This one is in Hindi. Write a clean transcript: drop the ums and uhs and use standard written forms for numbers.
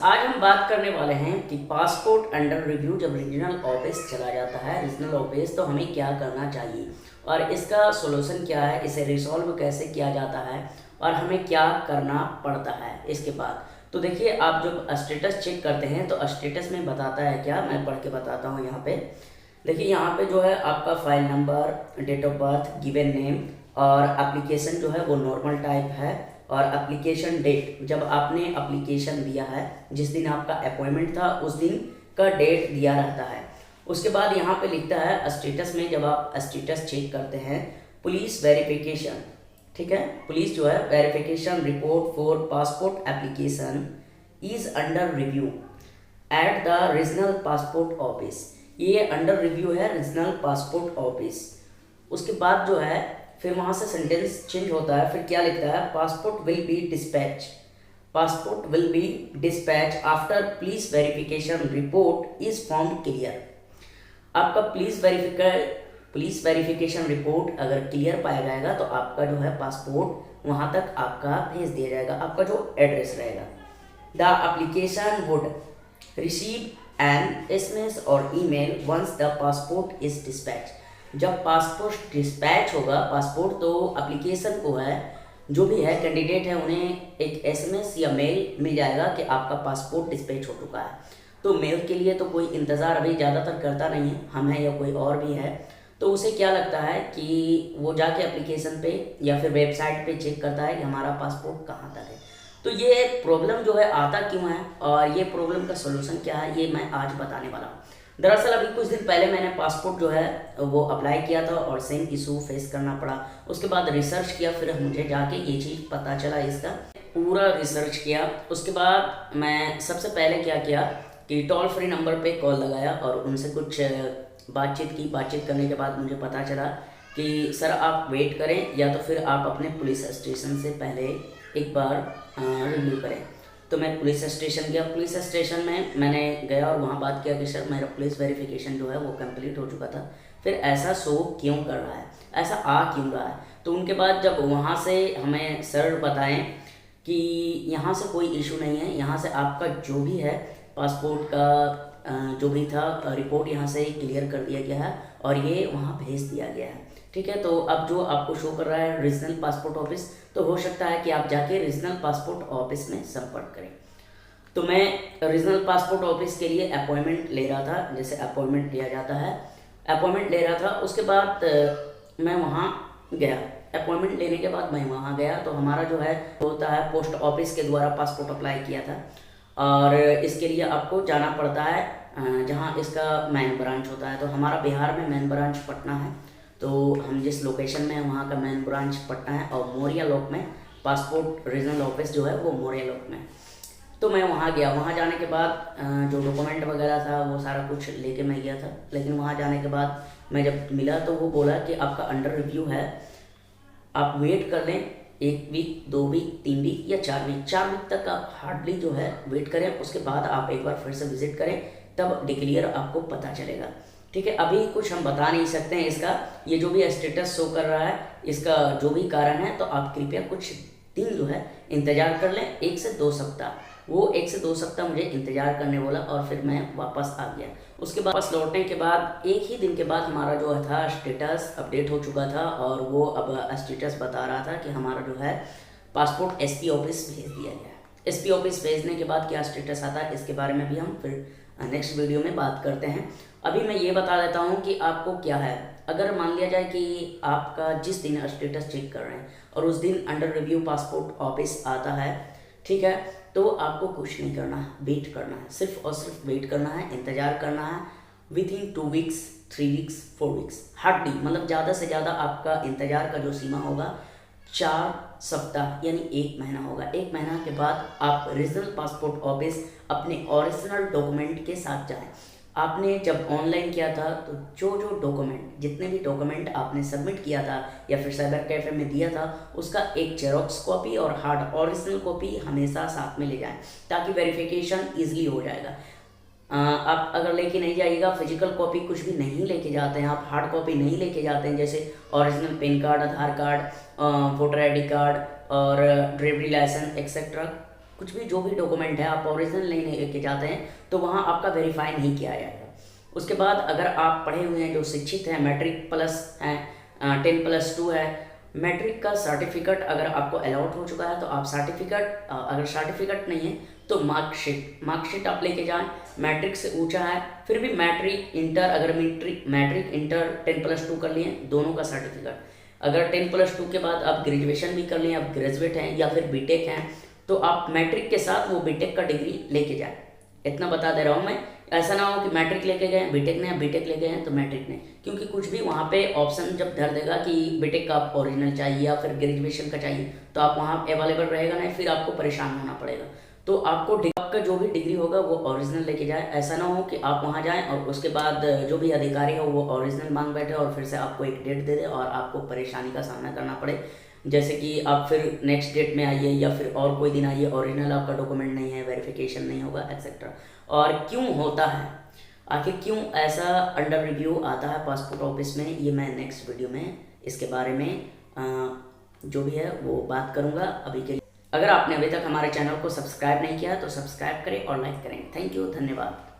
आज हम बात करने वाले हैं कि पासपोर्ट अंडर रिव्यू जब रीजनल ऑफिस चला जाता है रीजनल ऑफिस तो हमें क्या करना चाहिए और इसका सॉल्यूशन क्या है, इसे रिसॉल्व कैसे किया जाता है और हमें क्या करना पड़ता है इसके बाद। तो देखिए, आप जब स्टेटस चेक करते हैं तो स्टेटस में बताता है क्या, मैं पढ़ के बताता हूँ। यहाँ पे देखिए, यहाँ पे जो है आपका file number, date of birth, given name और एप्लीकेशन जो है वो नॉर्मल टाइप है और एप्लीकेशन डेट, जब आपने एप्लीकेशन दिया है जिस दिन आपका अपॉइंटमेंट था उस दिन का डेट दिया रहता है। उसके बाद यहाँ पे लिखता है स्टेटस में, जब आप स्टेटस चेक करते हैं, पुलिस वेरिफिकेशन, ठीक है, पुलिस जो है verification report for passport application is under review at the regional passport office. ये अंडर रिव्यू है रीजनल पासपोर्ट ऑफिस। उसके बाद जो है फिर वहाँ से सेंटेंस चेंज होता है, फिर क्या लिखता है, passport will be dispatch, passport will be dispatch after police verification report is found clear. आपका पुलिस वेरिफिकेशन रिपोर्ट अगर क्लियर पाया जाएगा तो आपका जो है पासपोर्ट वहाँ तक आपका भेज दिया जाएगा, आपका जो एड्रेस रहेगा। The application would receive an SMS और email once the passport is dispatch. जब पासपोर्ट डिस्पैच होगा पासपोर्ट, तो एप्लीकेशन को है, जो भी है कैंडिडेट है, उन्हें एक SMS या मेल मिल जाएगा कि आपका पासपोर्ट डिस्पैच हो चुका है। तो मेल के लिए तो कोई इंतज़ार अभी ज़्यादातर करता नहीं है, हम हैं या कोई और भी है, तो उसे क्या लगता है कि वो जाके एप्लीकेशन पे या फिर वेबसाइट पे चेक करता है कि हमारा पासपोर्ट कहाँ तक है। तो ये प्रॉब्लम जो है आता क्यों है और ये प्रॉब्लम का सोल्यूशन क्या है, ये मैं आज बताने वाला हूँ। दरअसल अभी कुछ दिन पहले मैंने पासपोर्ट जो है वो अप्लाई किया था और सेम इशू फेस करना पड़ा। उसके बाद रिसर्च किया, फिर मुझे जाके ये चीज़ पता चला, इसका पूरा रिसर्च किया। उसके बाद मैं सबसे पहले क्या किया कि टोल फ्री नंबर पे कॉल लगाया और उनसे कुछ बातचीत की। बातचीत करने के बाद मुझे पता चला कि सर आप वेट करें या तो फिर आप अपने पुलिस स्टेशन से पहले एक बार रिव्यू करें। तो मैं पुलिस स्टेशन गया, पुलिस स्टेशन में मैंने गया और वहाँ बात किया कि सर मेरा पुलिस वेरिफिकेशन जो है वो कंप्लीट हो चुका था, फिर ऐसा शो क्यों कर रहा है, ऐसा आ क्यों रहा है। तो उनके बाद जब वहाँ से हमें सर बताएं कि यहाँ से कोई इशू नहीं है, यहाँ से आपका जो भी है पासपोर्ट का जो भी था रिपोर्ट यहाँ से क्लियर कर दिया गया है और ये वहाँ भेज दिया गया है, ठीक है। तो अब जो आपको शो कर रहा है रीजनल पासपोर्ट ऑफिस, तो हो सकता है कि आप जाके रीजनल पासपोर्ट ऑफिस में संपर्क करें। तो मैं रीजनल पासपोर्ट ऑफिस के लिए अपॉइंटमेंट ले रहा था, जैसे अपॉइंटमेंट लिया जाता है, अपॉइंटमेंट ले रहा था। उसके बाद मैं वहाँ गया, अपॉइंटमेंट लेने के बाद मैं वहाँ गया तो हमारा जो है होता है पोस्ट ऑफिस के द्वारा पासपोर्ट अप्लाई किया था और इसके लिए आपको जाना पड़ता है जहाँ इसका मेन ब्रांच होता है। तो हमारा बिहार में मेन ब्रांच पटना है, तो हम जिस लोकेशन में हैं वहाँ का मेन ब्रांच पटना है और मोरिया लॉक में पासपोर्ट रीजनल ऑफिस जो है वो मोरिया लॉक में। तो मैं वहाँ गया, वहाँ जाने के बाद जो डॉक्यूमेंट वगैरह था वो सारा कुछ लेके मैं गया था। लेकिन वहाँ जाने के बाद मैं जब मिला तो वो बोला कि आपका अंडर रिव्यू है, आप वेट कर लें 1 वीक, 2 वीक, 3 वीक या 4 वीक, 4 वीक तक आप हार्डली जो है वेट करें। उसके बाद आप एक बार फिर से विजिट करें, तब डिक्लियर आपको पता चलेगा, ठीक है। अभी कुछ हम बता नहीं सकते हैं इसका, ये जो भी स्टेटस शो कर रहा है इसका जो भी कारण है, तो आप कृपया कुछ दिन जो है इंतज़ार कर लें, 1 से 2 सप्ताह। वो 1 से 2 सप्ताह मुझे इंतज़ार करने बोला और फिर मैं वापस आ गया। उसके बाद वापस लौटने के बाद 1 ही दिन के बाद हमारा जो था स्टेटस अपडेट हो चुका था और वो अब स्टेटस बता रहा था कि हमारा जो है पासपोर्ट SP ऑफिस भेज दिया गया है। SP ऑफिस भेजने के बाद क्या स्टेटस आता है इसके बारे में भी हम फिर नेक्स्ट वीडियो में बात करते हैं। अभी मैं ये बता देता हूँ कि आपको क्या है, अगर मान लिया जाए कि आपका जिस दिन स्टेटस चेक कर रहे हैं और उस दिन अंडर रिव्यू पासपोर्ट ऑफिस आता है, ठीक है, तो आपको कुछ नहीं करना है, वेट करना है, सिर्फ और सिर्फ वेट करना है, इंतज़ार करना है। Within 2 weeks, 3 weeks, 4 weeks hardly, मतलब ज़्यादा से ज़्यादा आपका इंतज़ार का जो सीमा होगा 4 सप्ताह यानी 1 महीना होगा। 1 महीना के बाद आप रीजनल पासपोर्ट ऑफिस अपने ओरिजिनल डॉक्यूमेंट के साथ जाएं। आपने जब ऑनलाइन किया था तो जो डॉक्यूमेंट, जितने भी डॉक्यूमेंट आपने सबमिट किया था या फिर साइबर कैफे में दिया था, उसका एक जेरोक्स कॉपी और हार्ड ओरिजिनल कॉपी हमेशा साथ में ले जाएं ताकि वेरिफिकेशन ईजिली हो जाएगा। आप अगर लेके नहीं जाइएगा, फिजिकल कॉपी कुछ भी नहीं लेके जाते हैं, आप हार्ड कॉपी नहीं लेके जाते हैं, जैसे ओरिजिनल पेन कार्ड, आधार कार्ड, वोटर ID कार्ड और ड्राइवरी लाइसेंस एक्सेट्रा, कुछ भी जो भी डॉक्यूमेंट है आप ओरिजिनल नहीं लेके जाते हैं तो वहाँ आपका वेरीफाई नहीं किया जाएगा। उसके बाद अगर आप पढ़े हुए हैं, जो शिक्षित हैं, मैट्रिक प्लस हैं, 10+2 है, मैट्रिक का सर्टिफिकेट अगर आपको अलॉट हो चुका है तो आप सर्टिफिकेट, अगर सर्टिफिकेट नहीं है तो मार्कशीट आप लेके जाएं। मैट्रिक से ऊंचा है फिर भी मैट्रिक इंटर, अगर मैट्रिक इंटर 10+2 कर लिए, दोनों का सर्टिफिकेट। अगर 10+2 के बाद आप ग्रेजुएशन भी कर लिए, आप ग्रेजुएट हैं या फिर बीटेक हैं, तो आप मैट्रिक के साथ वो बीटेक का डिग्री लेके जाएं। इतना बता दे रहा हूँ मैं, ऐसा ना हो कि मैट्रिक लेके गए बीटेक ने, बीटेक लेके गए तो मैट्रिक ने, क्योंकि कुछ भी वहाँ पे ऑप्शन जब धर देगा कि बीटेक का आप ओरिजिनल चाहिए या फिर ग्रेजुएशन का चाहिए, तो आप वहाँ अवेलेबल रहेगा नहीं, फिर आपको परेशान होना पड़ेगा। तो आपको आपका जो भी डिग्री होगा वो ओरिजिनल लेके जाए। ऐसा ना हो कि आप वहाँ जाएं और उसके बाद जो भी अधिकारी हो वो ओरिजिनल मांग बैठे और फिर से आपको एक डेट दे दे और आपको परेशानी का सामना करना पड़े, जैसे कि आप फिर नेक्स्ट डेट में आइए या फिर और कोई दिन आइए, ओरिजिनल आपका डॉक्यूमेंट नहीं है, वेरिफिकेशन नहीं होगा, एक्सेट्रा। और क्यों होता है, आखिर क्यों ऐसा अंडर रिव्यू आता है पासपोर्ट ऑफिस में, ये मैं नेक्स्ट वीडियो में इसके बारे में जो भी है वो बात करूँगा। अभी के लिए अगर आपने अभी तक हमारे चैनल को सब्सक्राइब नहीं किया तो सब्सक्राइब करें और लाइक करें। थैंक यू, धन्यवाद।